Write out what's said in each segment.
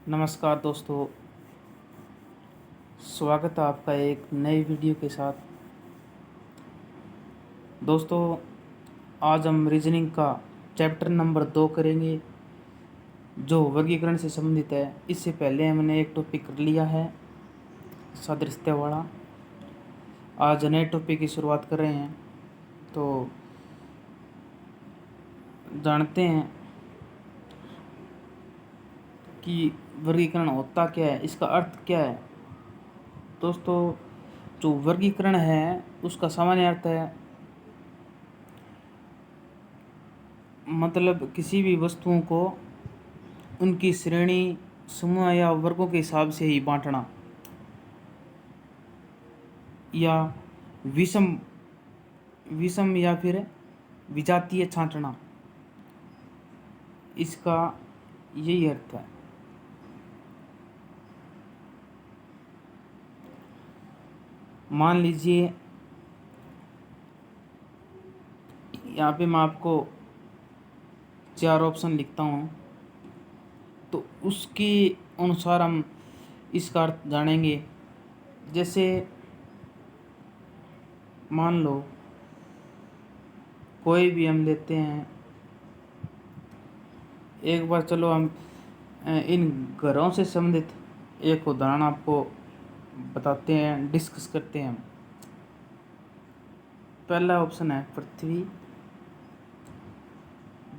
नमस्कार दोस्तों, स्वागत है आपका एक नए वीडियो के साथ। दोस्तों, आज हम रीजनिंग का चैप्टर नंबर 2 करेंगे जो वर्गीकरण से संबंधित है। इससे पहले हमने एक टॉपिक कर लिया है सादृश्य वाला। आज नए टॉपिक की शुरुआत कर रहे हैं, तो जानते हैं कि वर्गीकरण होता क्या है, इसका अर्थ क्या है। दोस्तों, जो वर्गीकरण है उसका सामान्य अर्थ है मतलब किसी भी वस्तुओं को उनकी श्रेणी, समूह या वर्गों के हिसाब से ही बांटना या विषम विषम या फिर विजातीय छांटना, इसका यही अर्थ है। मान लीजिए यहाँ पे मैं आपको 4 ऑप्शन लिखता हूँ, तो उसके अनुसार हम इसका अर्थ जानेंगे। जैसे मान लो कोई भी हम लेते हैं, एक बार चलो हम इन घरों से संबंधित एक उदाहरण आपको बताते हैं, डिस्कस करते हैं हम। पहला ऑप्शन है पृथ्वी,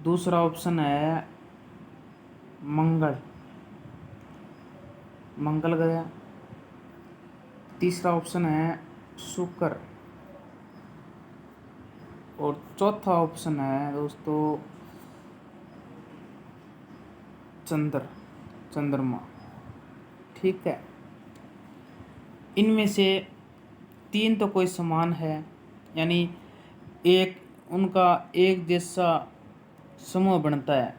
दूसरा ऑप्शन है मंगल मंगल ग्रह, तीसरा ऑप्शन है शुक्र और चौथा ऑप्शन है दोस्तों चंद्रमा। ठीक है, इनमें से 3 तो कोई समान है, यानी एक उनका एक जैसा समूह बनता है,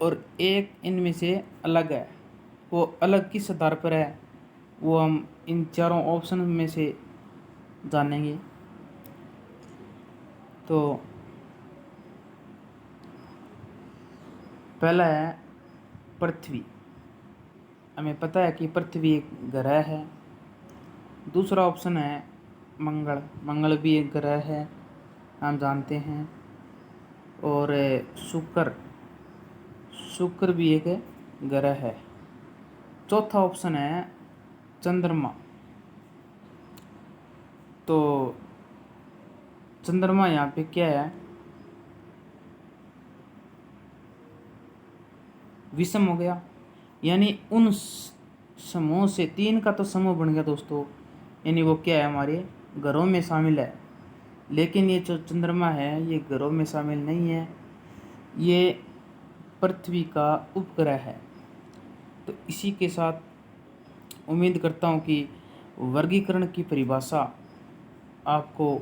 और एक इनमें से अलग है। वो अलग किस आधार पर है वो हम इन चारों ऑप्शन में से जानेंगे। तो पहला है पृथ्वी। हमें पता है कि पृथ्वी एक ग्रह है। दूसरा ऑप्शन है मंगल भी एक ग्रह है, हम जानते हैं। और शुक्र भी एक ग्रह है। चौथा ऑप्शन है चंद्रमा। तो चंद्रमा यहाँ पे क्या है, विषम हो गया, यानी उन समूह से 3 का तो समूह बन गया दोस्तों, यानी वो क्या है, हमारे ग्रहों में शामिल है। लेकिन ये जो चंद्रमा है ये ग्रहों में शामिल नहीं है, ये पृथ्वी का उपग्रह है। तो इसी के साथ उम्मीद करता हूँ कि वर्गीकरण की परिभाषा आपको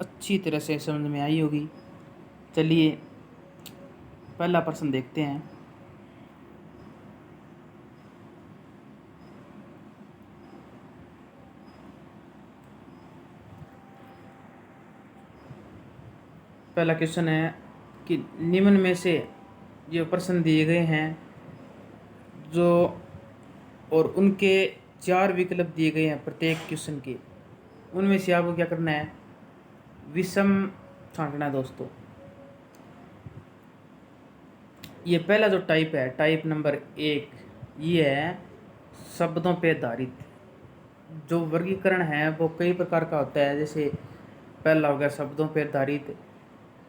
अच्छी तरह से समझ में आई होगी। चलिए पहला प्रश्न देखते हैं। पहला क्वेश्चन है कि निम्न में से जो प्रश्न दिए गए हैं जो और उनके 4 विकल्प दिए गए हैं प्रत्येक क्वेश्चन के, उनमें से आपको क्या करना है, विषम छांटना है दोस्तों। ये पहला जो टाइप है, टाइप नंबर 1, ये है शब्दों पे आधारित। जो वर्गीकरण है वो कई प्रकार का होता है। जैसे पहला हो गया शब्दों पर आधारित,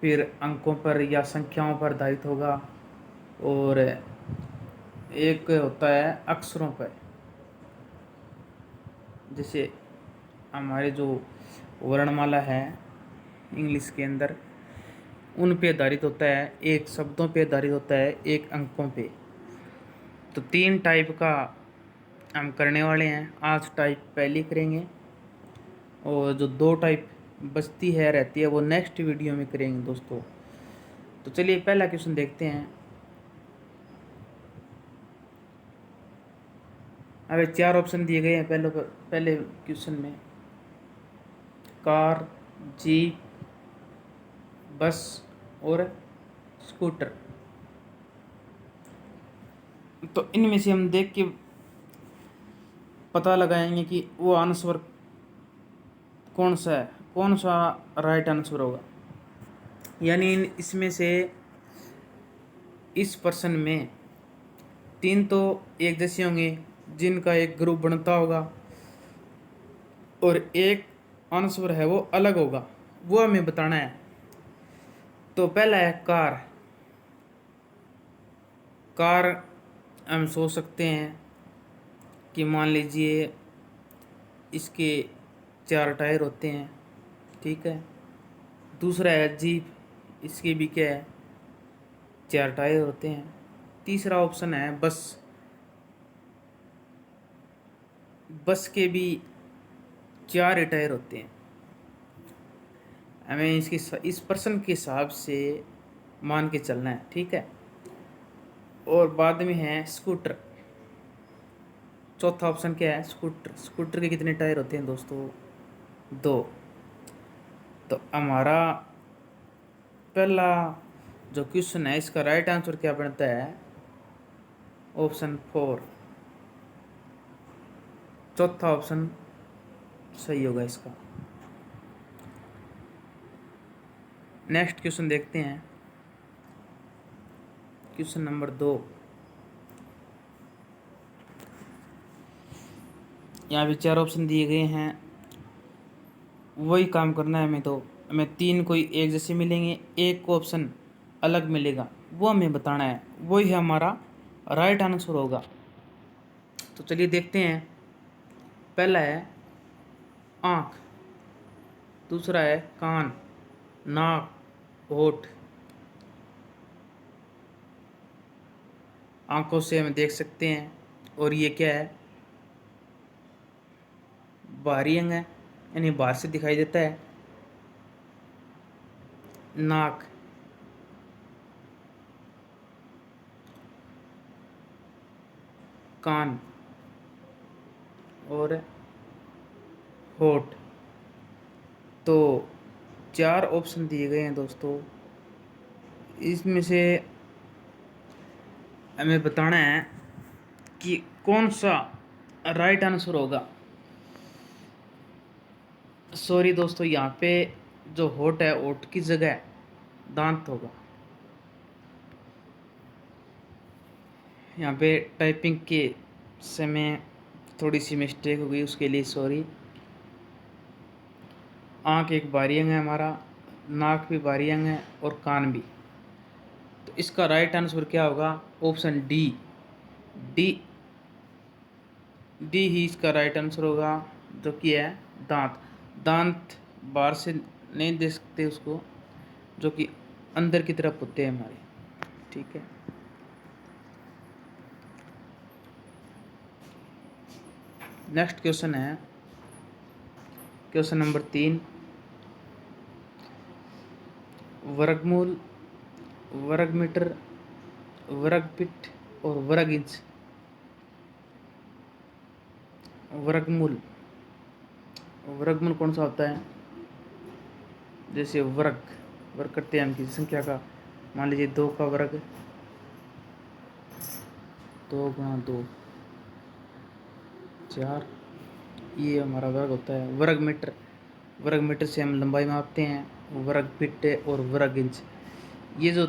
फिर अंकों पर या संख्याओं पर आधारित होगा, और एक होता है अक्षरों पर। जैसे हमारे जो वर्णमाला है इंग्लिश के अंदर, उन पे आधारित होता है, एक शब्दों पे आधारित होता है, एक अंकों पे। तो 3 टाइप का हम करने वाले हैं। आज टाइप पहली करेंगे, और जो 2 टाइप बचती है रहती है वो नेक्स्ट वीडियो में करेंगे दोस्तों। तो चलिए पहला क्वेश्चन देखते हैं। अब 4 ऑप्शन दिए गए हैं पहले क्वेश्चन में, कार, जीप, बस और स्कूटर। तो इनमें से हम देख के पता लगाएंगे कि वो आंसर कौन सा है, कौन सा राइट आंसर होगा। यानी इसमें से इस प्रश्न में 3 तो एक जैसे होंगे जिनका एक ग्रुप बनता होगा, और एक आंसर है वो अलग होगा, वो हमें बताना है। तो पहला है कार। कार हम सोच सकते हैं कि मान लीजिए इसके 4 टायर होते हैं, ठीक है। दूसरा है जीप, इसके भी क्या है, 4 टायर होते हैं। तीसरा ऑप्शन है बस। बस के भी 4 ही टायर होते हैं। हमें इसकी इस प्रश्न के हिसाब से मान के चलना है, ठीक है। और बाद में है स्कूटर। चौथा ऑप्शन क्या है, स्कूटर। स्कूटर के कितने टायर होते हैं दोस्तों, 2। तो हमारा पहला जो क्वेश्चन है इसका राइट आंसर क्या बनता है, ऑप्शन 4। चौथा ऑप्शन सही होगा इसका। नेक्स्ट क्वेश्चन देखते हैं, क्वेश्चन नंबर 2। यहाँ पे 4 ऑप्शन दिए गए हैं, वही काम करना है हमें। तो हमें 3 कोई एक जैसे मिलेंगे, एक को ऑप्शन अलग मिलेगा, वो हमें बताना है, वही हमारा राइट आंसर होगा। तो चलिए देखते हैं। पहला है आँख, दूसरा है कान, नाक, होठ। आँखों से हम देख सकते हैं, और ये क्या है, बाहरी अंग है, यानी बाहर से दिखाई देता है। नाक, कान और होठ। तो 4 ऑप्शन दिए गए हैं दोस्तों, इसमें से हमें बताना है कि कौन सा राइट आंसर होगा। सॉरी दोस्तों, यहाँ पे जो होठ है, होठ की जगह दांत होगा। यहाँ पे टाइपिंग के समय थोड़ी सी मिस्टेक हो गई, उसके लिए सॉरी। आँख एक बाहरी अंग है हमारा, नाक भी बाहरी अंग है, और कान भी। तो इसका राइट आंसर क्या होगा, ऑप्शन डी। डी डी ही इसका राइट आंसर होगा, जो कि है दांत। दांत बाहर से नहीं देख सकते उसको, जो कि अंदर की तरफ होते हैं हमारे, ठीक है। नेक्स्ट क्वेश्चन है क्वेश्चन नंबर 3। वर्गमूल, वर्ग मीटर, वर्ग फीट और वर्ग इंच। वर्गमूल, वर्गमूल कौन सा होता है, जैसे वर्ग वर्ग करते हैं हम किसी संख्या का, मान लीजिए 2 का वर्ग, 2 गुणा 2 4, ये हमारा वर्ग होता है। वर्ग मीटर, वर्ग मीटर से हम लंबाई मापते हैं। वर्ग फीट और वर्ग इंच, ये जो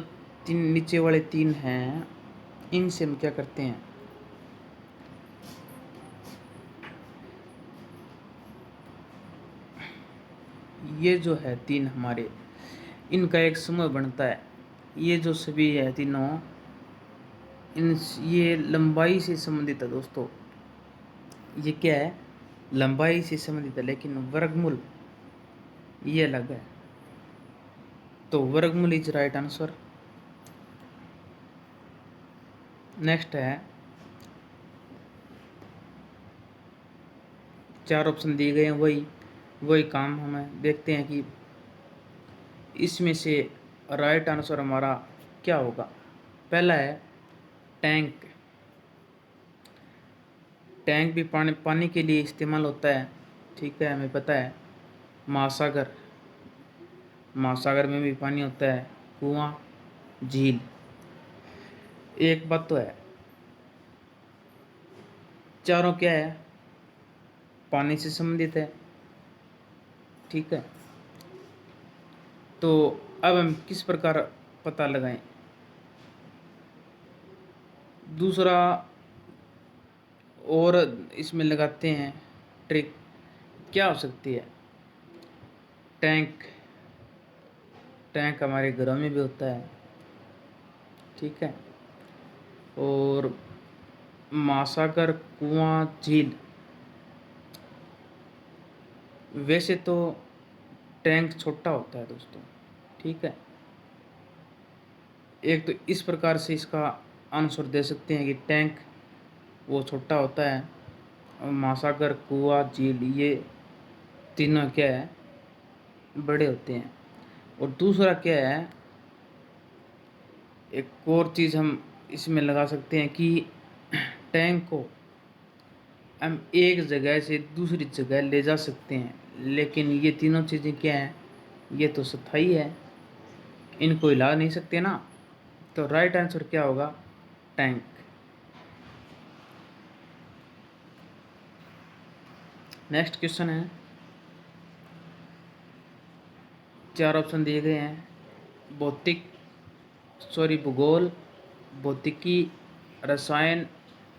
3 नीचे वाले 3 हैं, इनसे हम क्या करते हैं, ये जो है 3 हमारे, इनका एक समूह बनता है। ये जो सभी है तीनों, इन ये लंबाई से संबंधित है दोस्तों। ये क्या है, लंबाई से संबंधित है, लेकिन वर्गमूल ये अलग है। तो वर्गमूल इज राइट आंसर। नेक्स्ट है, 4 ऑप्शन दिए गए हैं, वही वही काम हमें देखते हैं कि इसमें से राइट आंसर हमारा क्या होगा। पहला है टैंक। टैंक भी पानी के लिए इस्तेमाल होता है, ठीक है, हमें पता है। महासागर, महासागर में भी पानी होता है। कुआं, झील। एक बात तो है, चारों क्या है, पानी से संबंधित है। ठीक है, तो अब हम किस प्रकार पता लगाएं। दूसरा और इसमें लगाते हैं ट्रिक, क्या हो सकती है। टैंक, टैंक हमारे घरों में भी होता है। ठीक है, और महासागर, कुआं, झील, वैसे तो टैंक छोटा होता है दोस्तों। ठीक है, एक तो इस प्रकार से इसका आंसर दे सकते हैं कि टैंक वो छोटा होता है, और महासागर, कुआं, झील ये तीनों क्या है, बड़े होते हैं। और दूसरा क्या है, एक और चीज़ हम इसमें लगा सकते हैं कि टैंक को हम एक जगह से दूसरी जगह ले जा सकते हैं, लेकिन ये तीनों चीज़ें क्या हैं, ये तो स्थायी है, इनको हिला नहीं सकते ना। तो राइट आंसर क्या होगा, टैंक। नेक्स्ट क्वेश्चन है, चार ऑप्शन दिए गए हैं, भूगोल, भौतिकी, रसायन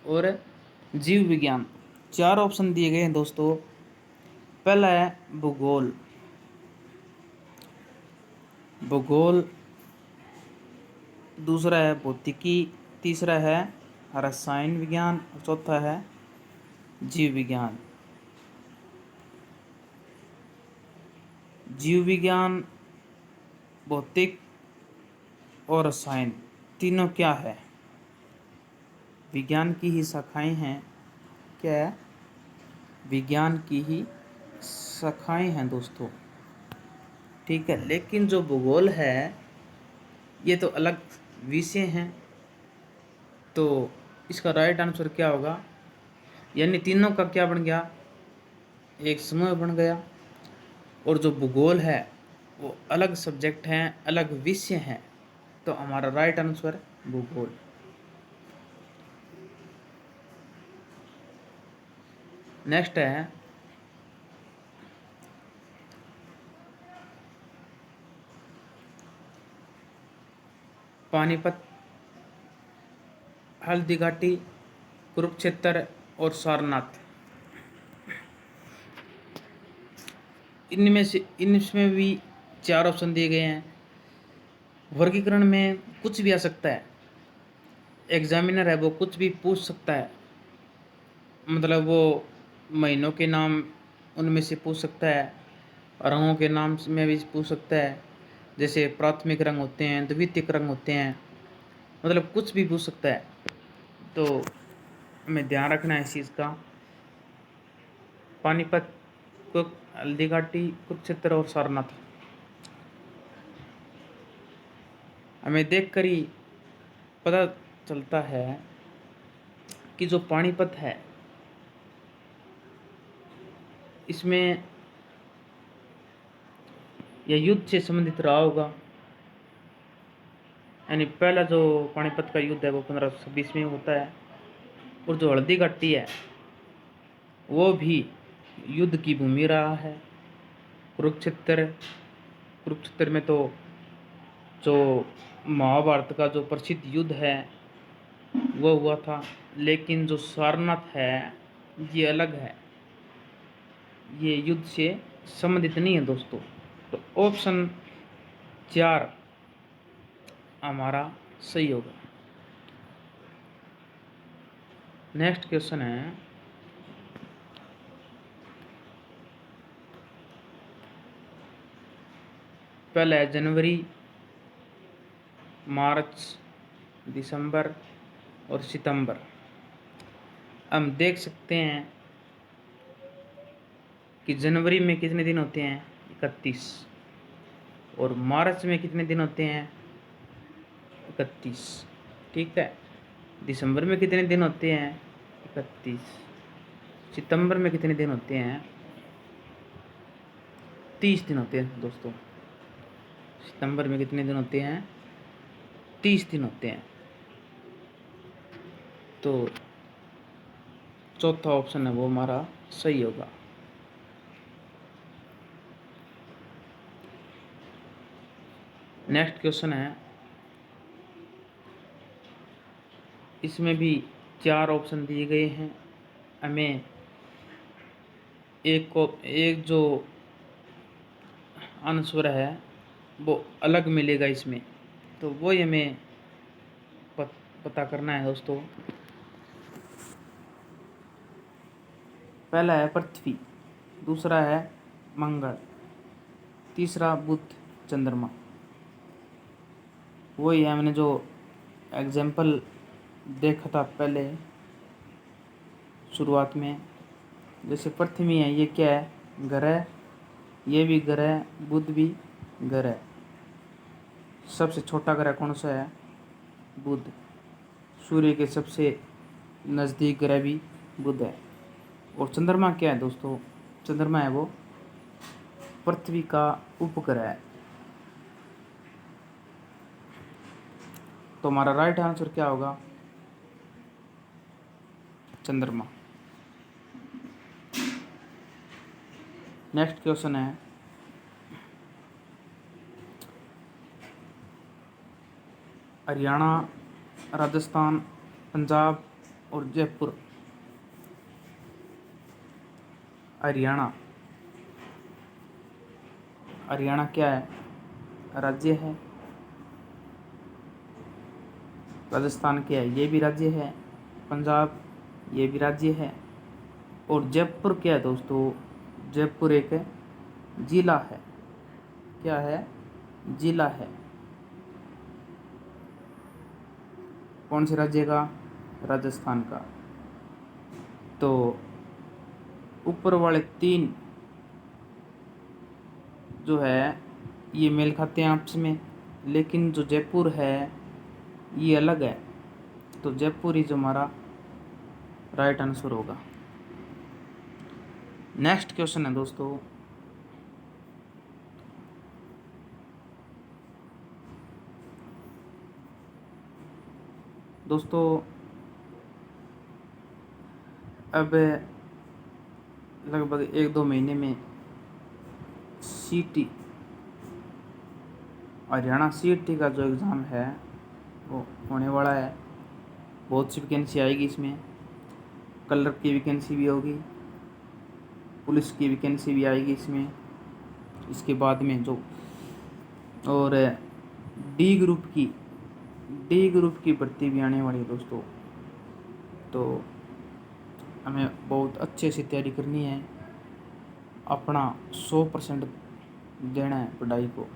और जीव विज्ञान। चार ऑप्शन दिए गए हैं दोस्तों। पहला है भूगोल, भूगोल, दूसरा है भौतिकी, तीसरा है रसायन विज्ञान, चौथा है जीव विज्ञान। जीव विज्ञान, भौतिक और रसायन तीनों क्या है, विज्ञान की ही शाखाएं हैं। क्या है, विज्ञान की ही शाखाएं हैं दोस्तों। ठीक है, लेकिन जो भूगोल है ये तो अलग विषय हैं। तो इसका राइट आंसर क्या होगा, यानी तीनों का क्या बन गया, एक समूह बन गया। और जो भूगोल है वो अलग सब्जेक्ट हैं, अलग विषय हैं। तो हमारा राइट आंसर भूगोल। नेक्स्ट है, पानीपत, हल्दी घाटी, कुरुक्षेत्र और सारनाथ। इनमें भी चार ऑप्शन दिए गए हैं। वर्गीकरण में कुछ भी आ सकता है, एग्जामिनर है वो कुछ भी पूछ सकता है, मतलब वो महीनों के नाम उनमें से पूछ सकता है, रंगों के नाम में भी पूछ सकता है, जैसे प्राथमिक रंग होते हैं, द्वितीयक रंग होते हैं, मतलब कुछ भी पूछ सकता है। तो हमें ध्यान रखना है इस चीज़ का। पानीपत, हल्दी घाटी, कुरुक्षेत्र और सारनाथ। हमें देखकर ही पता चलता है कि जो पानीपत है इसमें यह युद्ध से संबंधित रहा होगा। यानी पहला जो पानीपत का युद्ध है वो 1526 में होता है। और जो हल्दी घाटी है वो भी युद्ध की भूमि रहा है। कुरुक्षेत्र, कुरुक्षेत्र में तो जो महाभारत का जो प्रसिद्ध युद्ध है वो हुआ था। लेकिन जो सारनाथ है ये अलग है, ये युद्ध से संबंधित नहीं है दोस्तों। तो ऑप्शन 4 हमारा सही होगा। नेक्स्ट क्वेश्चन है, पहला है जनवरी, मार्च, दिसंबर और सितंबर। हम देख सकते हैं कि जनवरी में कितने दिन होते हैं, 31, और मार्च में कितने दिन होते हैं, 31। ठीक है, दिसंबर में कितने दिन होते हैं, 31। सितंबर में कितने दिन होते हैं, 30 दिन होते हैं दोस्तों। सितंबर में कितने दिन होते हैं, 30 दिन होते हैं। तो चौथा ऑप्शन है वो हमारा सही होगा। नेक्स्ट क्वेश्चन है, इसमें भी 4 ऑप्शन दिए गए हैं। हमें एक जो आंसर है वो अलग मिलेगा इसमें, तो वो हमें पता करना है दोस्तों। पहला है पृथ्वी, दूसरा है मंगल, तीसरा बुध चंद्रमा। वही है हमने जो एग्जाम्पल देखा था पहले शुरुआत में। जैसे पृथ्वी है, ये क्या है, ग्रह, ये भी ग्रह है, बुध भी ग्रह है। सबसे छोटा ग्रह कौन सा है, बुध। सूर्य के सबसे नज़दीक ग्रह भी बुध है। और चंद्रमा क्या है दोस्तों, चंद्रमा है वो पृथ्वी का उपग्रह है। तो हमारा राइट आंसर क्या होगा, चंद्रमा। नेक्स्ट क्वेश्चन है, हरियाणा, राजस्थान, पंजाब और जयपुर। हरियाणा, हरियाणा क्या है, राज्य है। राजस्थान क्या है, ये भी राज्य है। पंजाब, ये भी राज्य है। और जयपुर क्या है दोस्तों, जयपुर एक जिला है। क्या है, जिला है। कौन से राज्य का, राजस्थान का। तो ऊपर वाले 3 जो है ये मेल खाते हैं आपस में, लेकिन जो जयपुर है ये अलग है। तो जयपुर ही जो हमारा राइट आंसर होगा। नेक्स्ट क्वेश्चन है दोस्तों, अब लगभग 1-2 महीने में सीटी, हरियाणा सीटी का जो एग्ज़ाम है वो होने वाला है। बहुत सी वैकेंसी आएगी इसमें। क्लर्क की वैकेंसी भी होगी, पुलिस की वैकेंसी भी आएगी इसमें। इसके बाद में जो और डी ग्रुप की भर्ती भी आने वाली है दोस्तों। तो हमें बहुत अच्छे से तैयारी करनी है, अपना 100% देना है पढ़ाई को,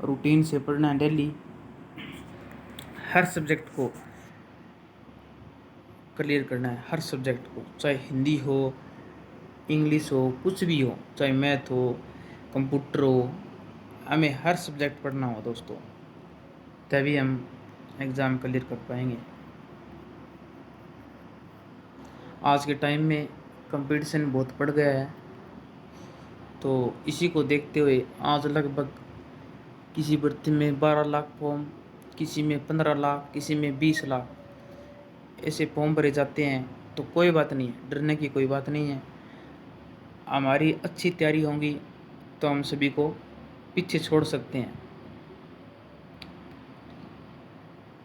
रूटीन से पढ़ना है डेली। हर सब्जेक्ट को क्लियर करना है, हर सब्जेक्ट को, चाहे हिंदी हो, इंग्लिश हो, कुछ भी हो, चाहे मैथ हो, कंप्यूटर हो, हमें हर सब्जेक्ट पढ़ना हो दोस्तों, तभी हम एग्ज़ाम क्लियर कर पाएंगे। आज के टाइम में कंपटीशन बहुत बढ़ गया है, तो इसी को देखते हुए आज लगभग किसी भर्ती में 12 लाख फॉर्म, किसी में 15 लाख, किसी में 20 लाख ऐसे फॉर्म भरे जाते हैं। तो कोई बात नहीं है, डरने की कोई बात नहीं है। हमारी अच्छी तैयारी होगी तो हम सभी को पीछे छोड़ सकते हैं।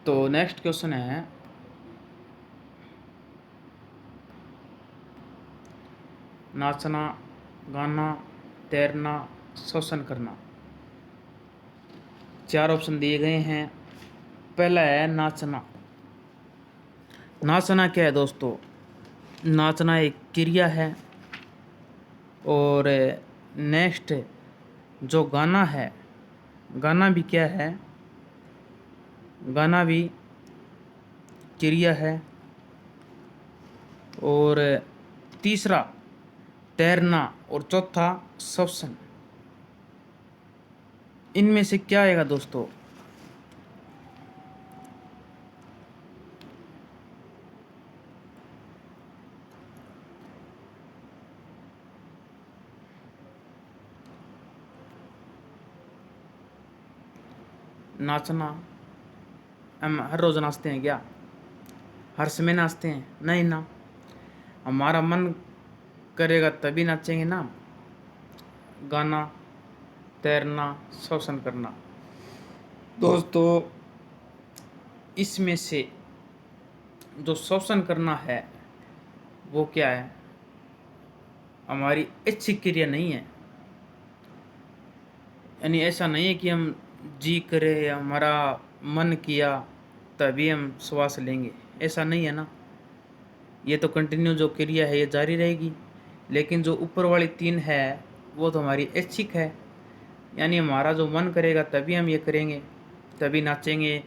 तो नेक्स्ट क्वेश्चन है, नाचना, गाना, तैरना, श्वसन करना। 4 ऑप्शन दिए गए हैं। पहला है नाचना। नाचना क्या है दोस्तों, नाचना एक क्रिया है। और नेक्स्ट जो गाना है, गाना भी क्या है, गाना भी क्रिया है। और तीसरा तैरना और चौथा श्वसन। इनमें से क्या आएगा दोस्तों, नाचना हम हर रोज़ नाचते हैं क्या, हर समय नाचते हैं, नहीं ना। हमारा मन करेगा तभी नाचेंगे ना। गाना, तैरना, श्वसन करना। दोस्तों, इसमें से जो श्वसन करना है वो क्या है? हमारी इच्छी क्रिया नहीं है। यानी ऐसा नहीं है कि हम जी करे या हमारा मन किया तभी हम श्वास लेंगे, ऐसा नहीं है ना। ये तो कंटिन्यू जो क्रिया है ये जारी रहेगी। लेकिन जो ऊपर वाली 3 है वो तो हमारी ऐच्छिक है। यानी हमारा जो मन करेगा तभी हम ये करेंगे, तभी नाचेंगे,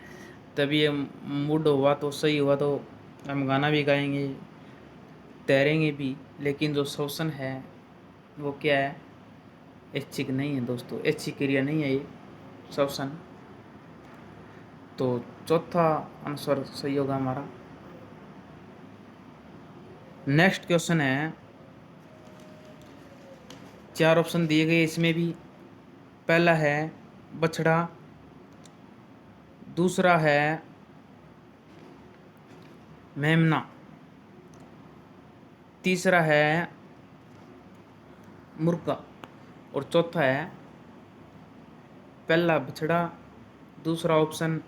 तभी हम मूड हुआ तो सही हुआ तो हम गाना भी गाएंगे, तैरेंगे भी। लेकिन जो श्वसन है वो क्या है? ऐच्छिक नहीं है दोस्तों, ऐच्छिक क्रिया नहीं है ये श्वसन। तो चौथा आंसर सही होगा हमारा। नेक्स्ट क्वेश्चन है, 4 ऑप्शन दिए गए इसमें भी। पहला है बछड़ा, दूसरा है मेमना, तीसरा है मुर्गा और चौथा है पहला बछड़ा, दूसरा ऑप्शन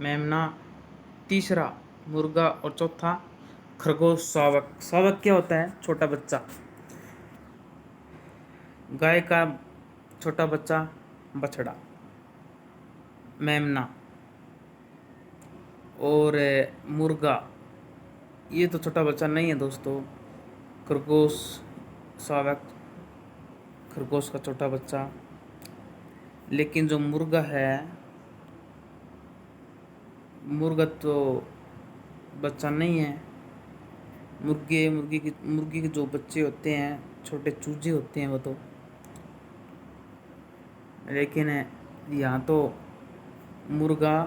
मेमना, तीसरा मुर्गा और चौथा खरगोश। शावक। शावक क्या होता है? छोटा बच्चा। गाय का छोटा बच्चा बछड़ा, मेमना और मुर्गा ये तो छोटा बच्चा नहीं है दोस्तों। खरगोश, शावक, खरगोश का छोटा बच्चा। लेकिन जो मुर्गा है, मुर्गा तो बच्चा नहीं है। मुर्गी के जो बच्चे होते हैं छोटे चूजे होते हैं वो तो। लेकिन यहाँ तो मुर्गा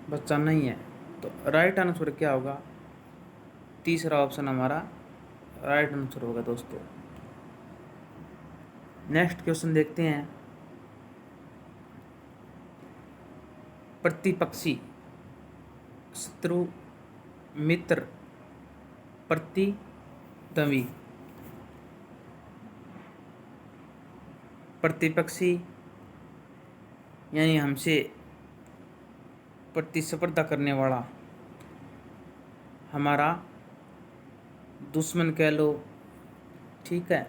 बच्चा नहीं है। तो राइट आंसर क्या होगा? तीसरा ऑप्शन हमारा राइट आंसर होगा दोस्तों। नेक्स्ट क्वेश्चन देखते हैं। प्रतिपक्षी, शत्रु, मित्र, प्रतिद्वंदी। प्रतिपक्षी यानी हमसे प्रतिस्पर्धा करने वाला, हमारा दुश्मन कह लो, ठीक है।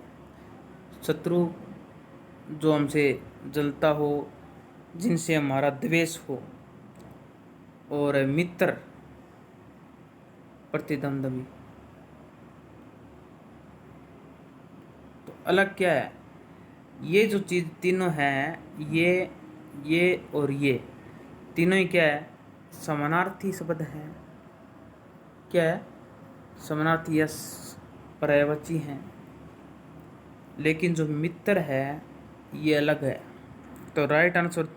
शत्रु जो हमसे जलता हो, जिनसे हमारा द्वेष हो। और मित्र प्रतिद्वंदी। तो अलग क्या है? ये जो चीज़ तीनों हैं, ये और ये तीनों ही क्या है? समानार्थी शब्द हैं। क्या है? समानार्थी या पर्यायवाची हैं। लेकिन जो मित्र है ये अलग है। तो राइट आंसर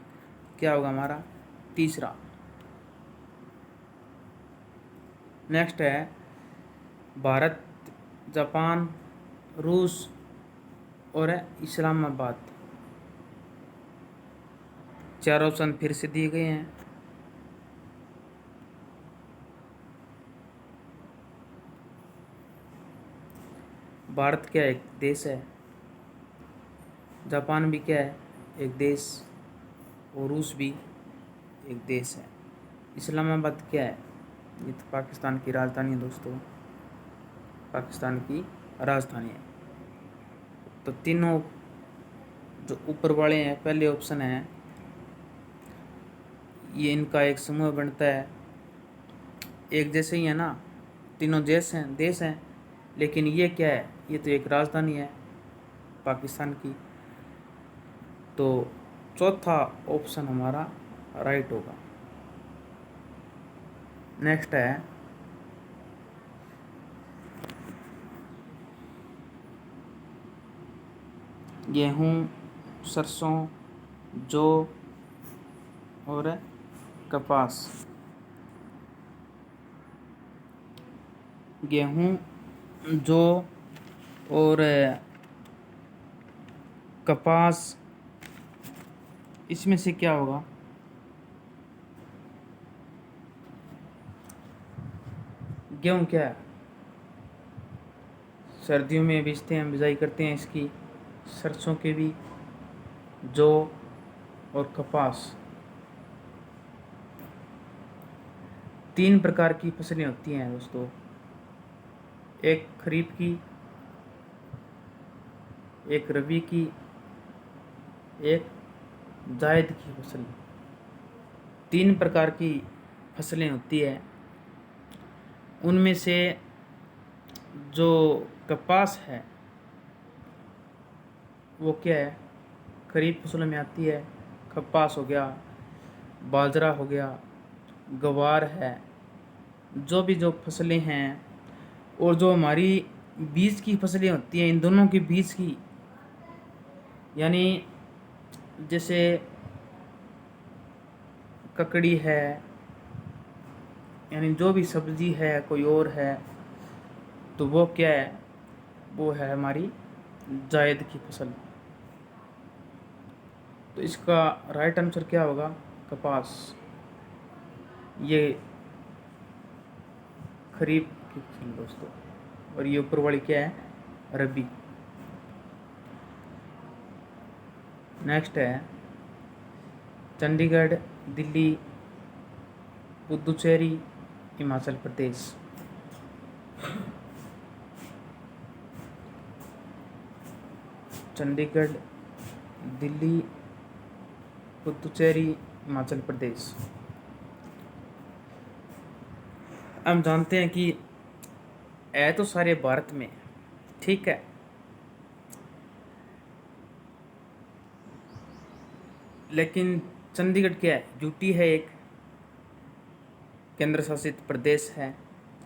क्या होगा हमारा? तीसरा। नेक्स्ट है भारत, जापान, रूस और इस्लामाबाद। 4 ऑप्शन फिर से दिए गए हैं। भारत क्या एक देश है, जापान भी क्या है एक देश, और रूस भी एक देश है। इस्लामाबाद क्या है? ये तो पाकिस्तान की राजधानी है दोस्तों, पाकिस्तान की राजधानी है। तो तीनों जो ऊपर वाले हैं, पहले ऑप्शन है ये इनका एक समूह बनता है। एक जैसे ही है ना, तीनों देश हैं। लेकिन ये क्या है? ये तो एक राजधानी है पाकिस्तान की। तो चौथा ऑप्शन हमारा राइट होगा। नेक्स्ट है गेहूँ, सरसों, जौ और कपास। गेहूँ, जौ और कपास, इसमें से क्या होगा? गेहूँ क्या है? सर्दियों में बीजते हैं, बिजाई करते हैं इसकी, सरसों के भी, जौ और कपास। 3 प्रकार की फसलें होती हैं दोस्तों, एक खरीफ की, एक रबी की, एक जायद की फसल। 3 प्रकार की फसलें होती है। उनमें से जो कपास है वो क्या है, खरीफ फसलों में आती है। कपास हो गया, बाजरा हो गया, ग्वार है, जो फसलें हैं। और जो हमारी बीज की फसलें होती हैं, इन दोनों के बीज की, यानी जैसे ककड़ी है, यानी जो भी सब्जी है कोई और है, तो वो क्या है, वो है हमारी जायद की फसल। तो इसका राइट आंसर क्या होगा, कपास। ये खरीफ की फसल दोस्तों, और ये ऊपर वाली क्या है, रबी। नेक्स्ट है चंडीगढ़, दिल्ली, पुदुचेरी, हिमाचल प्रदेश। चंडीगढ़, दिल्ली, पुदुचेरी, हिमाचल प्रदेश। हम जानते हैं कि है तो सारे भारत में, ठीक है, लेकिन चंडीगढ़ क्या है, यूटी है, एक केंद्र शासित प्रदेश है,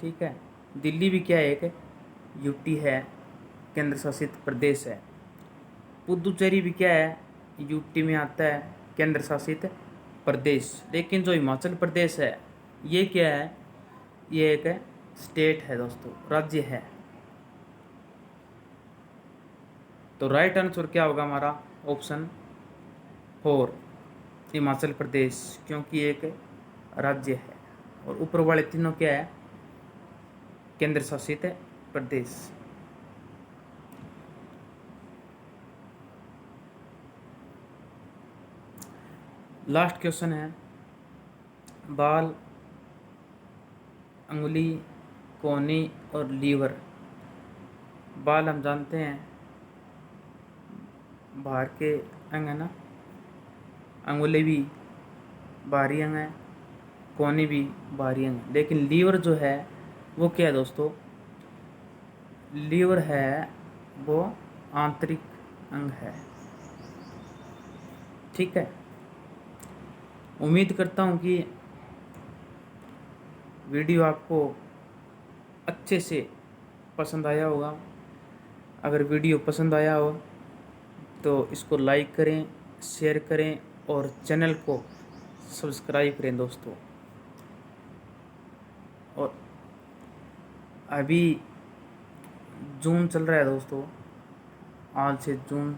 ठीक है। दिल्ली भी क्या है, एक यूटी है, केंद्र शासित प्रदेश है। पुदुचेरी भी क्या है, यूटी में आता है, केंद्र शासित प्रदेश। लेकिन जो हिमाचल प्रदेश है ये क्या है, ये एक स्टेट है दोस्तों, राज्य है। तो राइट आंसर क्या होगा हमारा, ऑप्शन 4, हिमाचल प्रदेश, क्योंकि एक राज्य है। और ऊपर वाले तीनों क्या है, केंद्र शासित प्रदेश। लास्ट क्वेश्चन है, बाल, अंगुली, कोहनी और लीवर। बाल हम जानते हैं बाहर के अंग है ना, अंगुली भी बाहरी अंग है, कोहनी भी बाहरी अंग है। लेकिन लीवर जो है वो क्या है दोस्तों, लीवर है वो आंतरिक अंग है, ठीक है। उम्मीद करता हूँ कि वीडियो आपको अच्छे से पसंद आया होगा। अगर वीडियो पसंद आया हो तो इसको लाइक करें, शेयर करें और चैनल को सब्सक्राइब करें दोस्तों। और अभी जून चल रहा है दोस्तों, आज से जून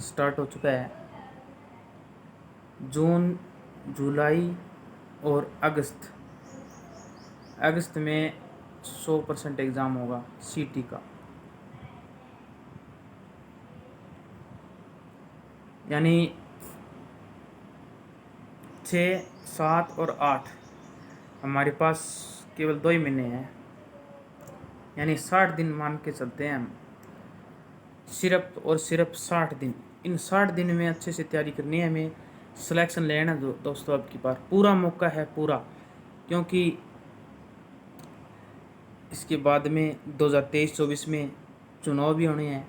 स्टार्ट हो चुका है। जून, जुलाई और अगस्त में 100% एग्ज़ाम होगा सीटी का, यानी 6, 7 और 8 हमारे पास केवल 2 ही महीने हैं, यानी 60 दिन मान के चलते हैं हम, सिर्फ और सिर्फ 60 दिन। इन 60 दिन में अच्छे से तैयारी करनी है हमें, सिलेक्शन लेना दोस्तों। आपके पास पूरा मौका है, पूरा, क्योंकि इसके बाद में 2023-24 में चुनाव भी होने हैं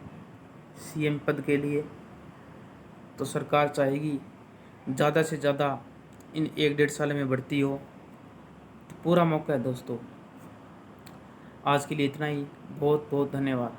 सीएम पद के लिए। तो सरकार चाहेगी ज़्यादा से ज़्यादा इन 1-1.5 साल में भर्ती हो, तो पूरा मौका है दोस्तों। आज के लिए इतना ही, बहुत बहुत धन्यवाद।